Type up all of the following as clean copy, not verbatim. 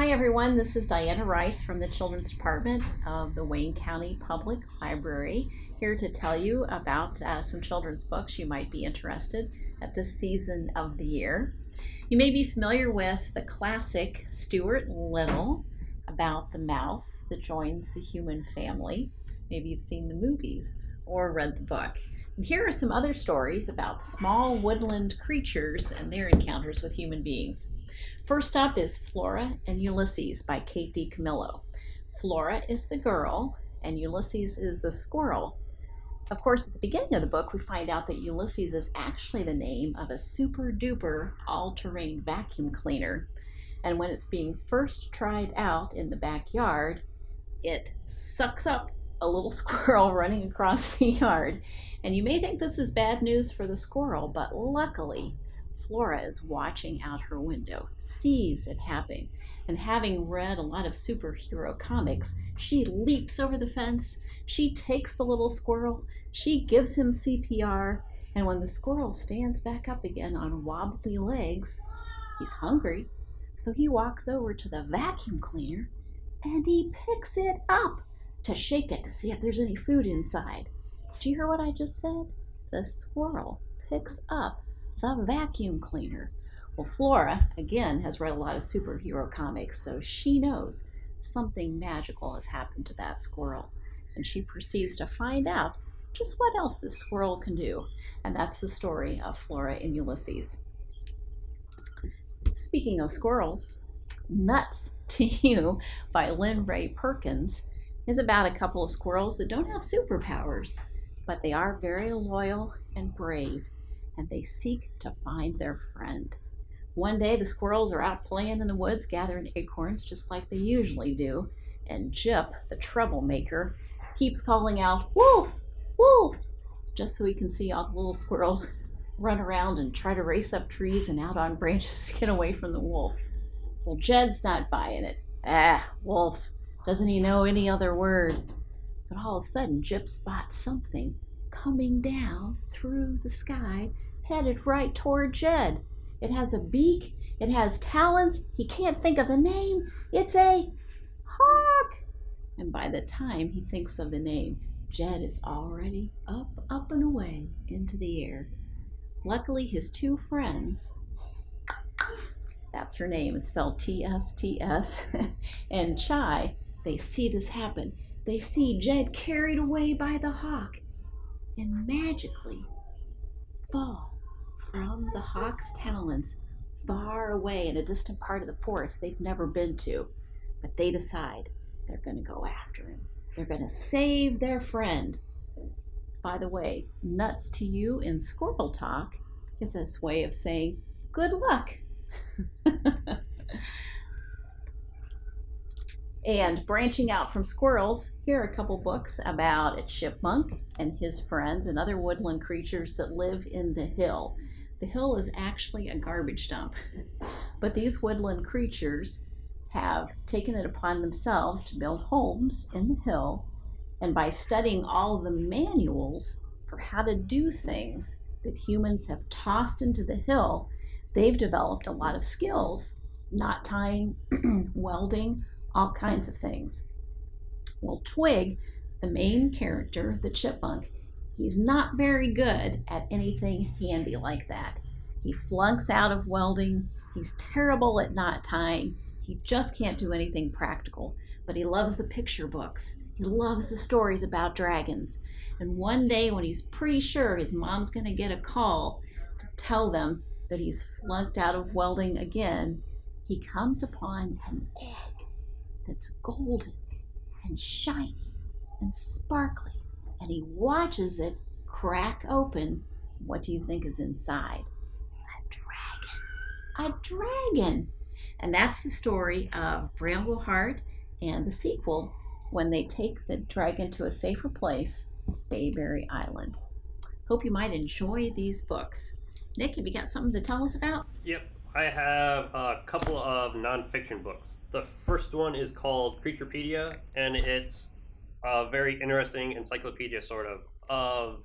Hi everyone, this is Diana Rice from the Children's Department of the Wayne County Public Library, here to tell you about some children's books you might be interested at this season of the year. You may be familiar with the classic Stuart Little about the mouse that joins the human family. Maybe you've seen the movies or read the book. And here are some other stories about small woodland creatures and their encounters with human beings. First up is Flora and Ulysses by Kate DiCamillo. Flora is the girl and Ulysses is the squirrel. Of course, at the beginning of the book, we find out that Ulysses is actually the name of a super duper all-terrain vacuum cleaner. And when it's being first tried out in the backyard, it sucks up a little squirrel running across the yard. And you may think this is bad news for the squirrel, but luckily, Flora is watching out her window, sees it happen, and having read a lot of superhero comics, she leaps over the fence, she takes the little squirrel, she gives him CPR, and when the squirrel stands back up again on wobbly legs, he's hungry, so he walks over to the vacuum cleaner and he picks it up to shake it to see if there's any food inside. Did you hear what I just said? The squirrel picks up the vacuum cleaner. Well, Flora, again, has read a lot of superhero comics, so she knows something magical has happened to that squirrel. And she proceeds to find out just what else this squirrel can do. And that's the story of Flora and Ulysses. Speaking of squirrels, Nuts to You by Lynne Perkins is about a couple of squirrels that don't have superpowers, but they are very loyal and brave, and they seek to find their friend. One day the squirrels are out playing in the woods, gathering acorns just like they usually do, and Jip, the troublemaker, keeps calling out, "Wolf! Wolf!" just so he can see all the little squirrels run around and try to race up trees and out on branches to get away from the wolf. Well, Jed's not buying it. Wolf. Doesn't he know any other word? But all of a sudden, Jip spots something coming down through the sky, headed right toward Jed. It has a beak, it has talons, he can't think of the name. It's a hawk. And by the time he thinks of the name, Jed is already up and away into the air. Luckily, his two friends, that's her name, it's spelled T-S-T-S, and Chai, they see this happen. They see Jed carried away by the hawk and magically fall from the hawk's talons far away in a distant part of the forest they've never been to. But they decide they're going to go after him. They're going to save their friend. By the way, Nuts to You in Squirrel talk is this way of saying good luck. And branching out from squirrels, here are a couple books about a chipmunk and his friends and other woodland creatures that live in the hill. The hill is actually a garbage dump, but these woodland creatures have taken it upon themselves to build homes in the hill, and by studying all of the manuals for how to do things that humans have tossed into the hill, they've developed a lot of skills, knot tying, welding, all kinds of things. Well, Twig, the main character, the chipmunk, he's not very good at anything handy like that. He flunks out of welding, he's terrible at knot tying, he just can't do anything practical, but he loves the picture books. He loves the stories about dragons. And one day when he's pretty sure his mom's gonna get a call to tell them that he's flunked out of welding again, he comes upon an egg that's golden and shiny and sparkly, and he watches it crack open. What do you think is inside? A dragon! And that's the story of Brambleheart and the sequel, when they take the dragon to a safer place, Bayberry Island. Hope you might enjoy these books. Nick, have you got something to tell us about? Yep, I have a couple of nonfiction books. The first one is called Creaturepedia, and it's a very interesting encyclopedia, sort of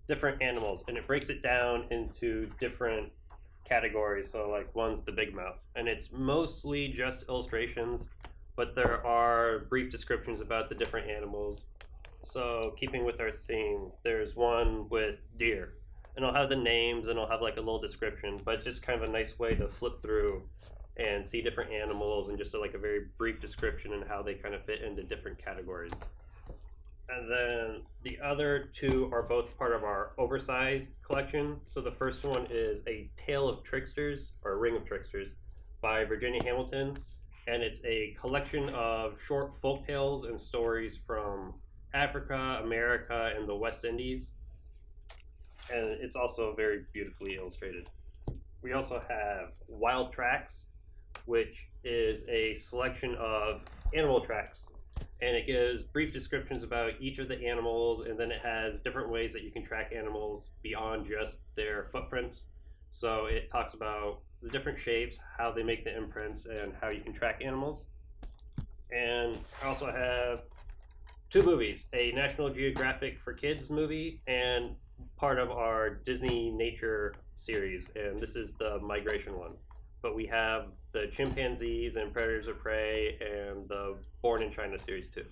different animals, and it breaks it down into different categories. So like one's the big mouth, and it's mostly just illustrations, but there are brief descriptions about the different animals. So keeping with our theme, there's one with deer, and I'll have the names and I'll have like a little description, but it's just kind of a nice way to flip through and see different animals and just like a very brief description and how they kind of fit into different categories. And then the other two are both part of our oversized collection. So the first one is A Tale of Tricksters, or A Ring of Tricksters, by Virginia Hamilton. And it's a collection of short folk tales and stories from Africa, America, and the West Indies. And it's also very beautifully illustrated. We also have Wild Tracks, which is a selection of animal tracks. And it gives brief descriptions about each of the animals, and then it has different ways that you can track animals beyond just their footprints. So it talks about the different shapes, how they make the imprints, and how you can track animals. And I also have two movies, a National Geographic for Kids movie and part of our Disney Nature series, and this is the migration one. But we have the chimpanzees and predators of prey and the Born in China series too.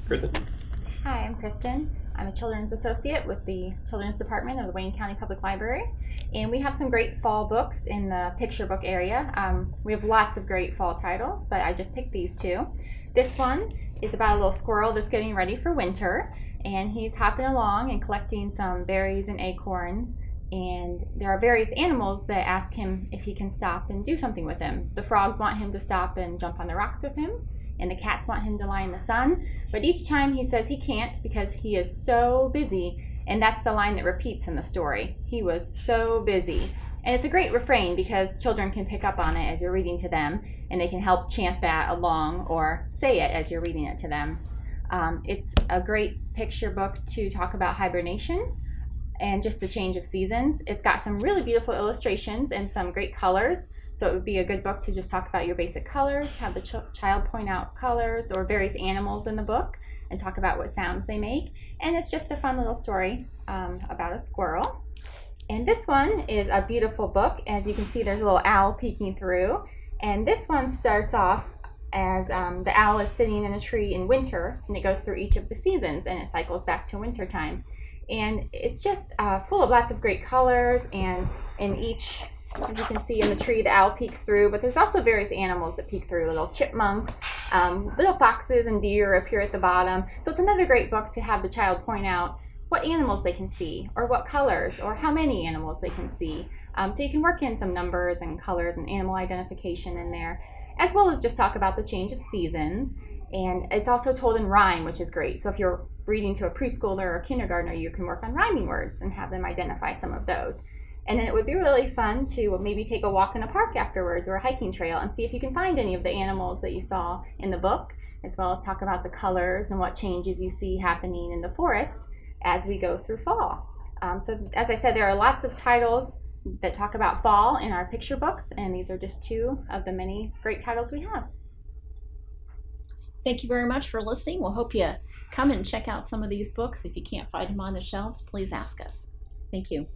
Kristin? Hi, I'm Kristin. I'm a children's associate with the Children's Department of the Wayne County Public Library, and we have some great fall books in the picture book area. We have lots of great fall titles, but I just picked these two. This one is about a little squirrel that's getting ready for winter, and he's hopping along and collecting some berries and acorns. And there are various animals that ask him if he can stop and do something with them. The frogs want him to stop and jump on the rocks with him, and the cats want him to lie in the sun. But each time he says he can't because he is so busy, and that's the line that repeats in the story. He was so busy. And it's a great refrain because children can pick up on it as you're reading to them, and they can help chant that along or say it as you're reading it to them. It's a great picture book to talk about hibernation and just the change of seasons. It's got some really beautiful illustrations and some great colors, so it would be a good book to just talk about your basic colors, have the child point out colors or various animals in the book and talk about what sounds they make. And it's just a fun little story about a squirrel. And this one is a beautiful book. As you can see, there's a little owl peeking through, and this one starts off as the owl is sitting in a tree in winter, and it goes through each of the seasons and it cycles back to winter time. And it's just full of lots of great colors, and in each, as you can see in the tree, the owl peeks through, but there's also various animals that peek through. Little chipmunks, little foxes and deer appear at the bottom. So it's another great book to have the child point out what animals they can see, or what colors, or how many animals they can see. So you can work in some numbers and colors and animal identification in there, as well as just talk about the change of seasons. And it's also told in rhyme, which is great. So if you're reading to a preschooler or kindergartner, you can work on rhyming words and have them identify some of those. And then it would be really fun to maybe take a walk in a park afterwards or a hiking trail and see if you can find any of the animals that you saw in the book, as well as talk about the colors and what changes you see happening in the forest as we go through fall. So as I said, there are lots of titles that talk about fall in our picture books, and these are just two of the many great titles we have. Thank you very much for listening. We'll hope you come and check out some of these books. If you can't find them on the shelves, please ask us. Thank you.